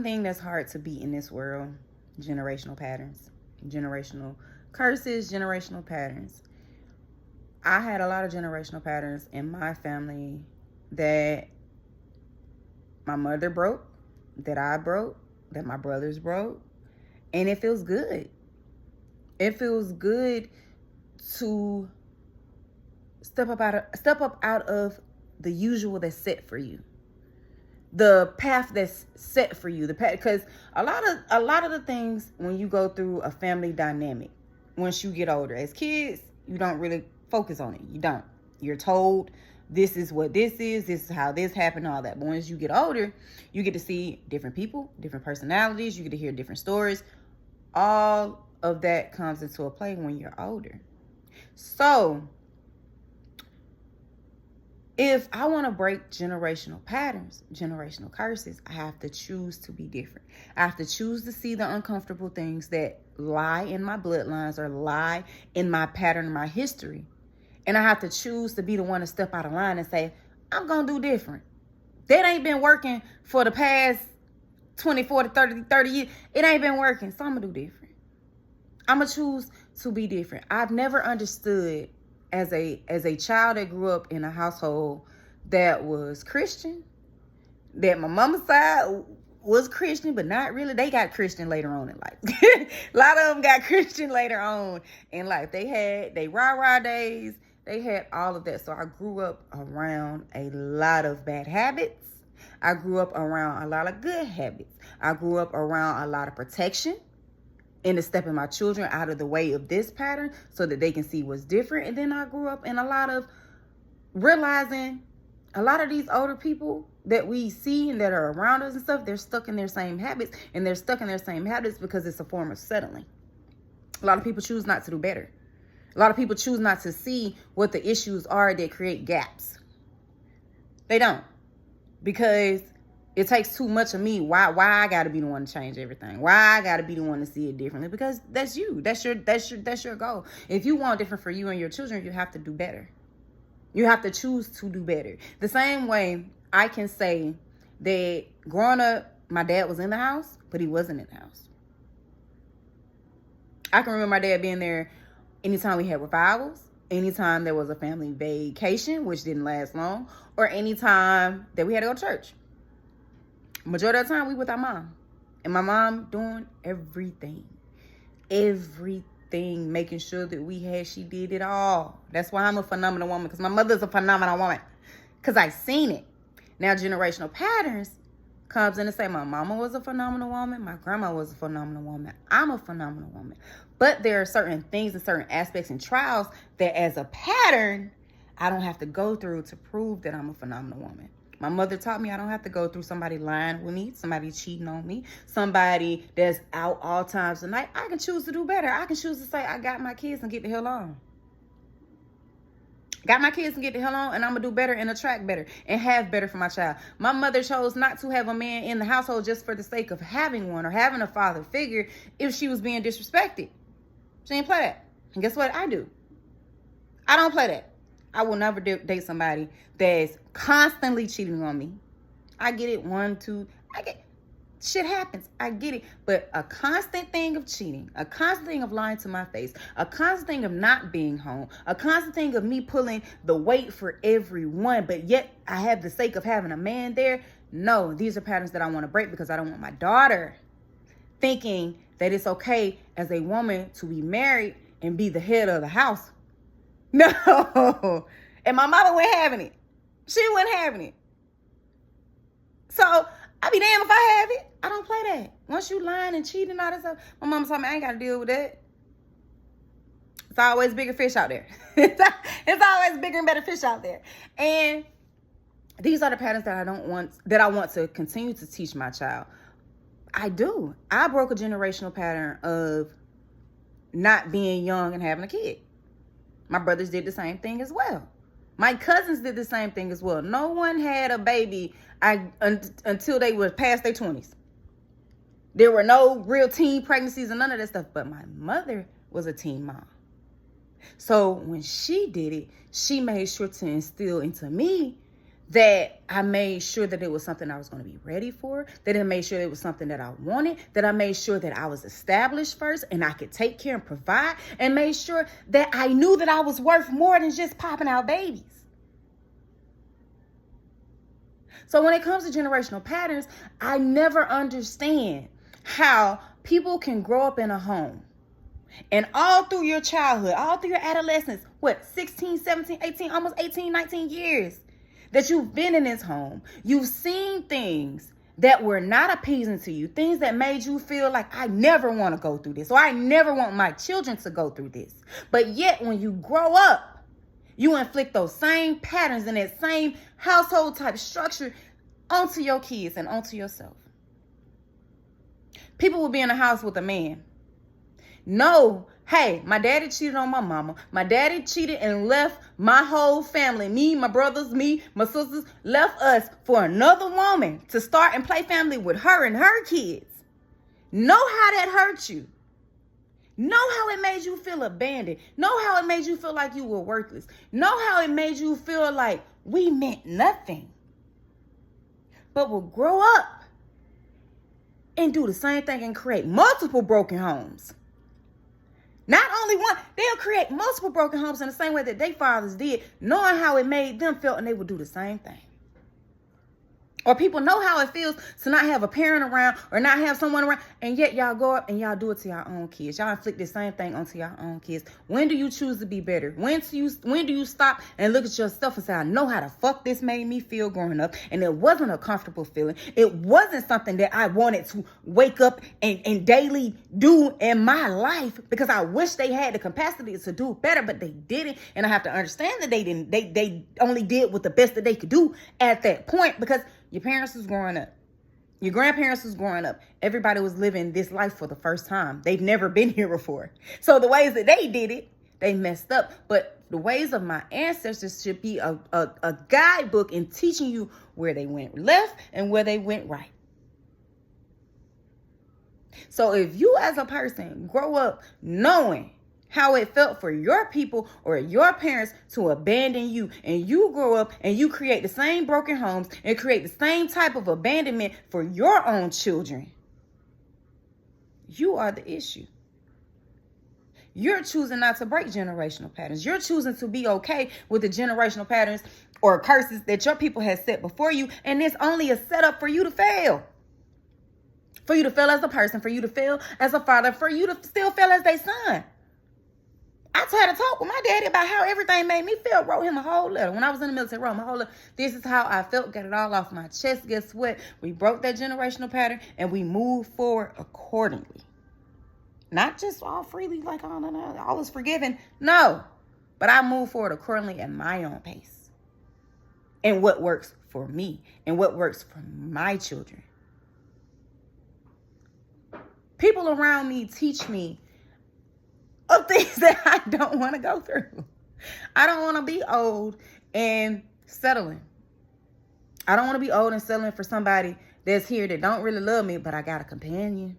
thing that's hard to beat in this world: generational patterns, generational curses, generational patterns. I had a lot of generational patterns in my family that my mother broke, that I broke, that my brothers broke, and it feels good. It feels good to step up out of the usual that's set for you, the path that's set for you, the path, because a lot of the things when you go through a family dynamic, once you get older, as kids, you don't really focus on it. You don't. You're told this is what this is how this happened, all that. But once you get older, you get to see different people, different personalities, you get to hear different stories. All of that comes into a play when you're older. So if I want to break generational patterns, generational curses, I have to choose to be different. I have to choose to see the uncomfortable things that lie in my bloodlines or lie in my pattern, my history. And I have to choose to be the one to step out of line and say, I'm going to do different. That ain't been working for the past 24 to 30 years. It ain't been working, so I'm going to do different. I'm going to choose to be different. I've never understood as a child that grew up in a household that was Christian, that my mama's side was Christian, but not really. They got Christian later on in life. A lot of them got Christian later on in life. They had they rah-rah days. They had all of that. So I grew up around a lot of bad habits. I grew up around a lot of good habits. I grew up around a lot of protection into stepping my children out of the way of this pattern so that they can see what's different. And then I grew up in a lot of realizing a lot of these older people that we see and that are around us and stuff, they're stuck in their same habits, and they're stuck in their same habits because it's a form of settling. A lot of people choose not to do better. A lot of people choose not to see what the issues are that create gaps. They don't, because it takes too much of me. Why I gotta be the one to change everything? Why I gotta be the one to see it differently? Because that's you. That's your goal. If you want different for you and your children, you have to do better. You have to choose to do better. The same way I can say that growing up, my dad was in the house, but he wasn't in the house. I can remember my dad being there anytime we had revivals, anytime there was a family vacation, which didn't last long, or anytime that we had to go to church. Majority of the time, we with our mom. And my mom doing everything, making sure that she did it all. That's why I'm a phenomenal woman, because my mother's a phenomenal woman, because I seen it. Now, generational patterns comes in and say, my mama was a phenomenal woman, my grandma was a phenomenal woman, I'm a phenomenal woman. But there are certain things and certain aspects and trials that as a pattern, I don't have to go through to prove that I'm a phenomenal woman. My mother taught me I don't have to go through somebody lying with me, somebody cheating on me, somebody that's out all times of night. I can choose to do better. I can choose to say, I got my kids and get the hell on. Got my kids and get the hell on, and I'm going to do better and attract better and have better for my child. My mother chose not to have a man in the household just for the sake of having one or having a father figure if she was being disrespected. She didn't play that. And guess what? I do. I don't play that. I will never date somebody that's constantly cheating on me. I get it. 1, 2. Shit happens. I get it. But a constant thing of cheating, a constant thing of lying to my face, a constant thing of not being home, a constant thing of me pulling the weight for everyone, but yet I have the sake of having a man there. No, these are patterns that I want to break, because I don't want my daughter thinking that it's okay as a woman to be married and be the head of the house. No. And my mama wasn't having it. She wasn't having it. So I be damned if I have it. I don't play that. Once you lying and cheating and all that stuff, my mama told me I ain't got to deal with that. It's always bigger fish out there. It's always bigger and better fish out there. And these are the patterns that I want to continue to teach my child. I do. I broke a generational pattern of not being young and having a kid. My brothers did the same thing as well. My cousins did the same thing as well. No one had a baby until they were past their 20s. There were no real teen pregnancies and none of that stuff. But my mother was a teen mom. So when she did it, she made sure to instill into me that I made sure that it was something I was going to be ready for, that I made sure it was something that I wanted, that I made sure that I was established first and I could take care and provide, and made sure that I knew that I was worth more than just popping out babies. So when it comes to generational patterns, I never understand how people can grow up in a home and all through your childhood, all through your adolescence, 16, 17, 18, almost 18, 19 years that you've been in this home. You've seen things that were not appeasing to you, things that made you feel like, I never want to go through this, or I never want my children to go through this. But yet when you grow up, you inflict those same patterns and that same household type structure onto your kids and onto yourself. People will be in a house with a man. No, hey, my daddy cheated on my mama. My daddy cheated and left my whole family. Me, my brothers, me, my sisters, left us for another woman to start and play family with her and her kids. Know how that hurt you. Know how it made you feel abandoned. Know how it made you feel like you were worthless. Know how it made you feel like we meant nothing. But will grow up and do the same thing and create multiple broken homes. Not only one, they'll create multiple broken homes in the same way that their fathers did, knowing how it made them feel, and they would do the same thing. Or people know how it feels to not have a parent around or not have someone around, and yet y'all go up and y'all do it to your own kids. Y'all inflict the same thing onto your own kids. When do you choose to be better? When do you stop and look at yourself and say, I know how the fuck this made me feel growing up, and it wasn't a comfortable feeling. It wasn't something that I wanted to wake up and daily do in my life, because I wish they had the capacity to do better, but they didn't. And I have to understand that they didn't. They only did what the best that they could do at that point, because your parents was growing up. Your grandparents was growing up. Everybody was living this life for the first time. They've never been here before. So the ways that they did it, they messed up. But the ways of my ancestors should be a guidebook in teaching you where they went left and where they went right. So if you as a person grow up knowing how it felt for your people or your parents to abandon you, and you grow up and you create the same broken homes and create the same type of abandonment for your own children, you are the issue. You're choosing not to break generational patterns. You're choosing to be okay with the generational patterns or curses that your people have set before you, and it's only a setup for you to fail. For you to fail as a person, for you to fail as a father, for you to still fail as their son. I tried to talk with my daddy about how everything made me feel. Wrote him a whole letter. When I was in the military, wrote him a whole letter. This is how I felt. Got it all off my chest. Guess what? We broke that generational pattern and we moved forward accordingly. Not just all freely, like, oh, no, all is forgiven. No. But I moved forward accordingly at my own pace. And what works for me and what works for my children. People around me teach me of things that I don't want to go through. I don't want to be old and settling. I don't want to be old and settling for somebody that's here that don't really love me, but I got a companion.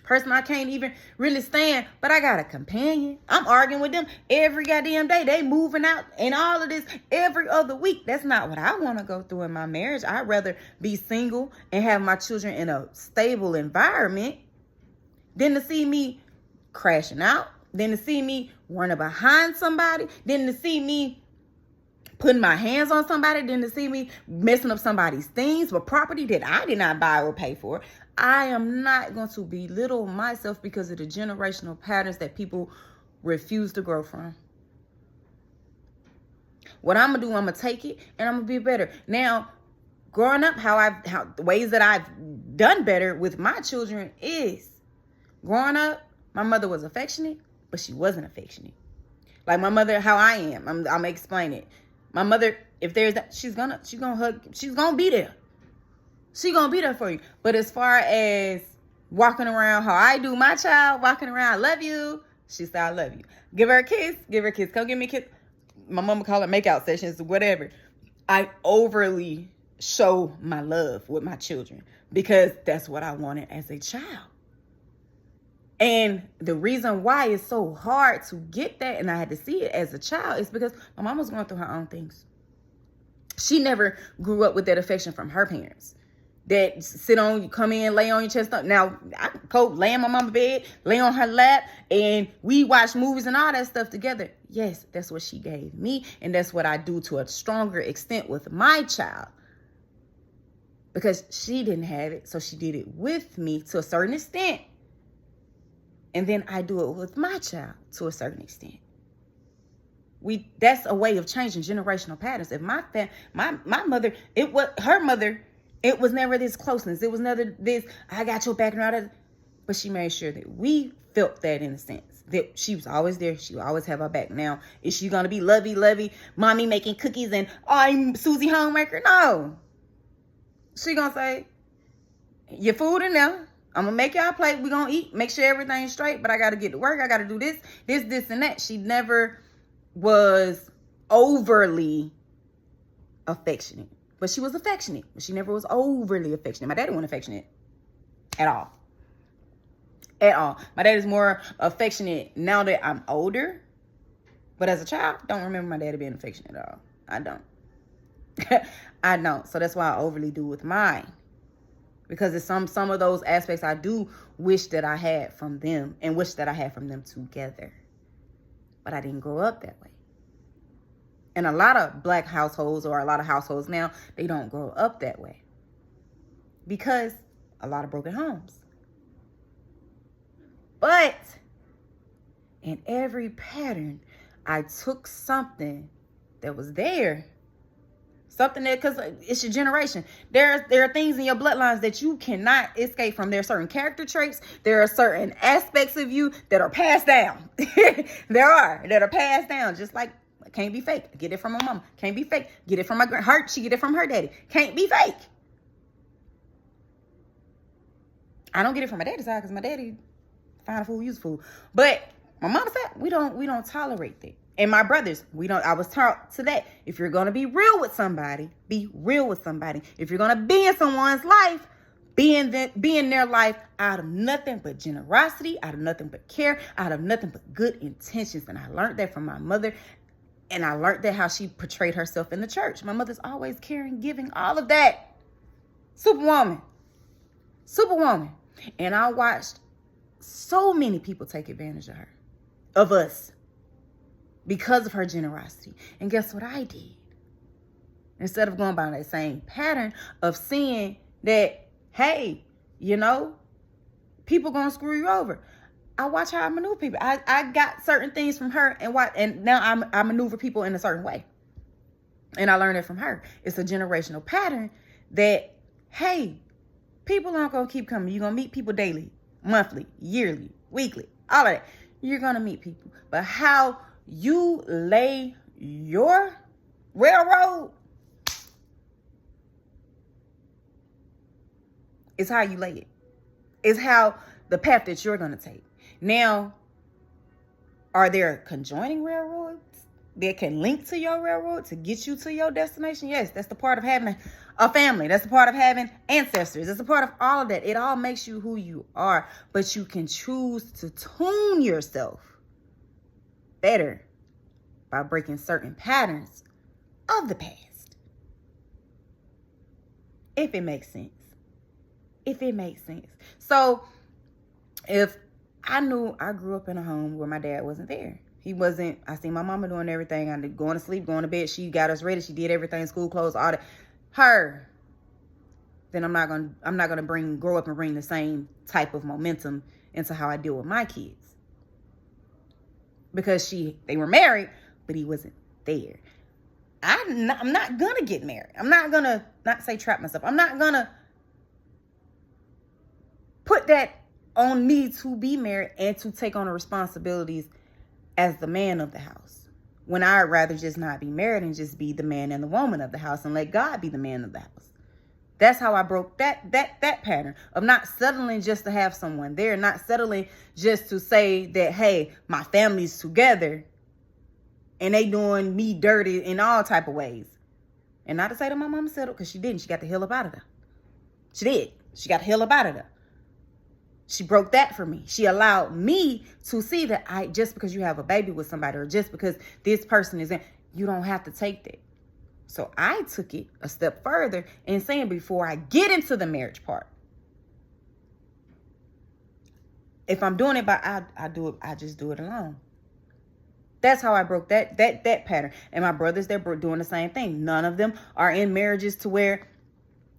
Person I can't even really stand, but I got a companion. I'm arguing with them every goddamn day. They moving out and all of this every other week. That's not what I want to go through in my marriage. I'd rather be single and have my children in a stable environment than to see me crashing out, than to see me running behind somebody, than to see me putting my hands on somebody, than to see me messing up somebody's things or property that I did not buy or pay for. I am not going to belittle myself because of the generational patterns that people refuse to grow from. What I'm going to do, I'm going to take it and I'm going to be better. Now, growing up, how the ways that I've done better with my children is growing up, my mother was affectionate, but she wasn't affectionate. Like my mother, how I am. I'm going to explain it. My mother, if there's that, she's going to hug, she's going to be there. She's going to be there for you. But as far as walking around how I do my child, walking around, I love you. She said, I love you. Give her a kiss. Give her a kiss. Come give me a kiss. My mama call it makeout sessions, whatever. I overly show my love with my children because that's what I wanted as a child. And the reason why it's so hard to get that, and I had to see it as a child, is because my mom was going through her own things. She never grew up with that affection from her parents. That sit on you, come in, lay on your chest. Now, I go lay in my mama's bed, lay on her lap, and we watch movies and all that stuff together. Yes, that's what she gave me, and that's what I do to a stronger extent with my child. Because she didn't have it, so she did it with me to a certain extent. And then I do it with my child to a certain extent. That's a way of changing generational patterns. If my mother, her mother, it was never this closeness. It was never this, I got your back and all that. But she made sure that we felt that in a sense. That she was always there. She would always have our back. Now, is she going to be lovey, mommy making cookies and I'm Susie homemaker? No. She going to say, your food in there. I'm going to make y'all a plate. We're going to eat. Make sure everything's straight. But I got to get to work. I got to do this, and that. She never was overly affectionate. But she was affectionate. But she never was overly affectionate. My daddy wasn't affectionate at all. At all. My dad is more affectionate now that I'm older. But as a child, don't remember my daddy being affectionate at all. I don't. I don't. So that's why I overly do with mine. Because it's some of those aspects I do wish that I had from them. And wish that I had from them together. But I didn't grow up that way. And a lot of black households, or a lot of households now, they don't grow up that way. Because a lot of broken homes. But in every pattern, I took something that was there. Something that, because it's your generation. There are things in your bloodlines that you cannot escape from. There are certain character traits. There are certain aspects of you that are passed down. that are passed down. Just like, can't be fake. Get it from my mama. Can't be fake. Get it from her. She get it from her daddy. Can't be fake. I don't get it from my daddy's side because my daddy find a fool, use a fool. But my mama said we don't tolerate that. And my brothers, I was taught to that. If you're gonna be real with somebody, be real with somebody. If you're gonna be in someone's life, be in their life out of nothing but generosity, out of nothing but care, out of nothing but good intentions. And I learned that from my mother. And I learned that how she portrayed herself in the church. My mother's always caring, giving, all of that. Superwoman. And I watched so many people take advantage of her, of us, because of her generosity. And guess what I did? Instead of going by that same pattern of seeing that, hey, people gonna screw you over. I watch how I maneuver people. I got certain things from her and now I maneuver people in a certain way. And I learned it from her. It's a generational pattern that, hey, people aren't going to keep coming. You're going to meet people daily, monthly, yearly, weekly, all of that. You're going to meet people. But how you lay your railroad is how you lay it. It's how the path that you're going to take. Now, are there conjoining railroads that can link to your railroad to get you to your destination? Yes, that's the part of having a family. That's the part of having ancestors. That's the part of all of that. It all makes you who you are, but you can choose to tune yourself better by breaking certain patterns of the past. If it makes sense. So, if I knew I grew up in a home where my dad wasn't there. I seen my mama doing everything. I going to sleep, going to bed. She got us ready. She did everything, school clothes, all that. Her. Then I'm not gonna grow up and bring the same type of momentum into how I deal with my kids. Because they were married, but he wasn't there. I'm not gonna get married. I'm not gonna not say trap myself. I'm not gonna put that on me to be married and to take on the responsibilities as the man of the house, when I'd rather just not be married and just be the man and the woman of the house and let God be the man of the house. That's how I broke that pattern of not settling just to have someone there, not settling just to say that, hey, my family's together and they doing me dirty in all type of ways. And not to say that my mama settled, because she didn't. She got the hell up out of there. She did. She got the hell up out of there. She broke that for me. She allowed me to see that just because you have a baby with somebody, or just because this person is in, you don't have to take that. So I took it a step further and saying, before I get into the marriage part, if I'm doing it I just do it alone. That's how I broke that pattern. And my brothers, they're doing the same thing. None of them are in marriages to where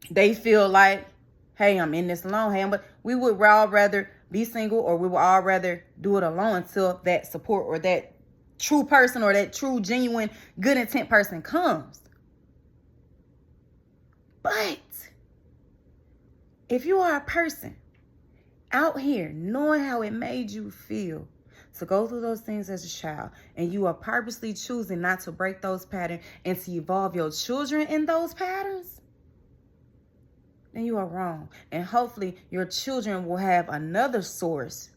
they feel like, hey, I'm in this alone. Hey, but we would all rather be single, or we would all rather do it alone until that support or that true person or that true, genuine, good intent person comes. But if you are a person out here knowing how it made you feel to go through those things as a child, and you are purposely choosing not to break those patterns and to evolve your children in those patterns, then you are wrong. And hopefully your children will have another source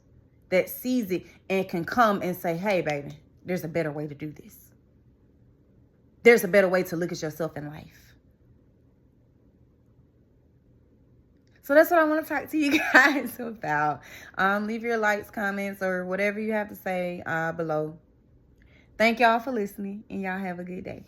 that sees it and can come and say, hey, baby, there's a better way to do this. There's a better way to look at yourself in life. So that's what I want to talk to you guys about. Leave your likes, comments, or whatever you have to say below. Thank y'all for listening, and y'all have a good day.